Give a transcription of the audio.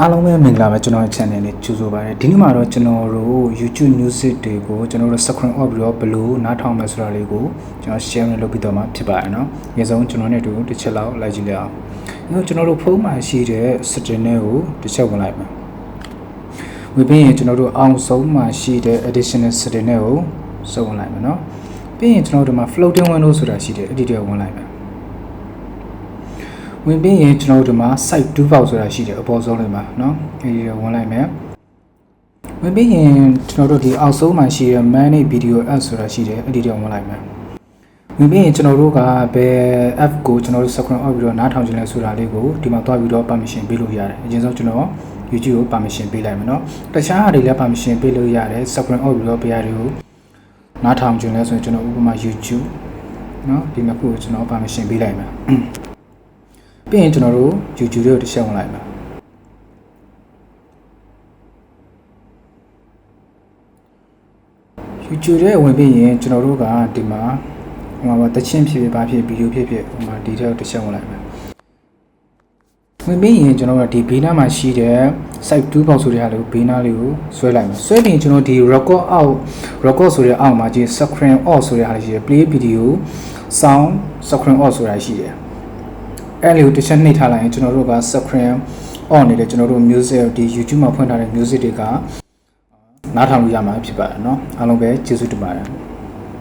အားလုံးပဲမင်္ဂလာပါကျွန်တော်ရဲ့ channel လေးကြိုဆိုပါရစေဒီနေ့မှာတော့ကျွန်တော်တို့ YouTube music တွေကိုကျွန်တော်တို့ screen off ပြီးတော့ဘယ်လိုနားထောင်မလဲဆိုတာလေးကိုကျွန်တော် share လုပ်ပြီးတော့မှဖြစ်ပါတယ်เนาะအရင်ဆုံးကျွန်တော်နဲ့တူတစ်ချက်လောက်လိုက်ကြည့်လိုက်အောင်ကျွန်တော်တို့ဖုန်းမှာရှိတဲ့ setting တွေကိုတစ်ချက်ဝင်လိုက်ပါဝင်ပြီးရင်ကျွန်တော်တို့အောင်ဆုံးမှာရှိတဲ့ additional setting တွေကိုစုံဝင်လိုက်မယ်เนาะပြီးရင်ကျွန်တော်တို့မှာ floating window ဆိုတာရှိတယ်အဲ့ဒီတွေဝင်လိုက်မယ်ဝင်ပြီးရင်ကျွန်တော်တို့မှာ site 2 box ဆိုတာရှိတယ်အပေါ်ဆုံးလေးမှာเนาะအဲဒီဝင်လိုက်မယ်ဝင်ပြီးရင်ကျွန်တော်တို့ဒီအောက်ဆုံးမှာရှိတဲ့ manage video app ဆိုတာရှိတယ်အဲ့ဒီတွေဝင်လိုက်မယ်ဝင်ပြီးရင်ကျွန်တော်တို့ကဘယ် app ကိုကျွန်တော်တို့ screen off ပြီးတော့နားထောင်ခြင်းလဲဆိုတာလေးကိုဒီမှာတွားပြီးတော့ permission ပေးလို့ရတယ်အရင်ဆုံးကျွန်တော် YouTube ကို permission ပေးလိုက်မယ်เนาะတခြားဟာတွေလည်း permission ပေးလို့ရတယ် screen off ပြီးတော့ဘယ်ဟာတွေကိုနားထောင်ခြင်းလဲဆိုရင်ကျွန်တော်ဥပမာ YouTube เนาะဒီနှစ်ခုကိုကျွန်တော် permission ပေးလိုက်မယ်ပြီးရင်ကျွန်တော်တို့ YouTube ကိုတစ်ချက်ဝင်လိုက်ပါ YouTube ရဲ့ဝင်ပြီးရင်ကျွန်တော်တို့ကဒီမှာဟိုမှာတချင်းဖြစ်ဖြစ်ဘာဖြစ်ဗီဒီယိုဖြစ်ဖြစ်ဟိုမှာဒီထဲကိုတစ်ချက်ဝင်လိုက်ပါဝင်ပြီးရင်ကျွန်တော်တို့ဒီဘေးနားမှာရှိတဲ့ site 2 box ဆိုတဲ့ဟာလေးကိုဘေးနားလေးကိုဆွဲလိုက်မယ်ဆွဲပြီးကျွန်တော်ဒီ record ဆိုတဲ့အောက်မှာဒီ screen off ဆိုတဲ့ဟာလေးရှိတယ် play video sound screen off ဆိုတာရှိတယ်အဲ့လေးကိုတစ်ချက်နှိပ်ထားလိုက်ရင်ကျွန်တော်တို့က screen on နေတဲ့ကျွန်တော်တို့ music ဒီ YouTube မှာဖွင့်ထားတဲ့ music တွေကနားထောင်လို့ရမှာဖြစ်ပါတယ်เนาะအားလုံးပဲကျေးဇူးတင်ပါတယ်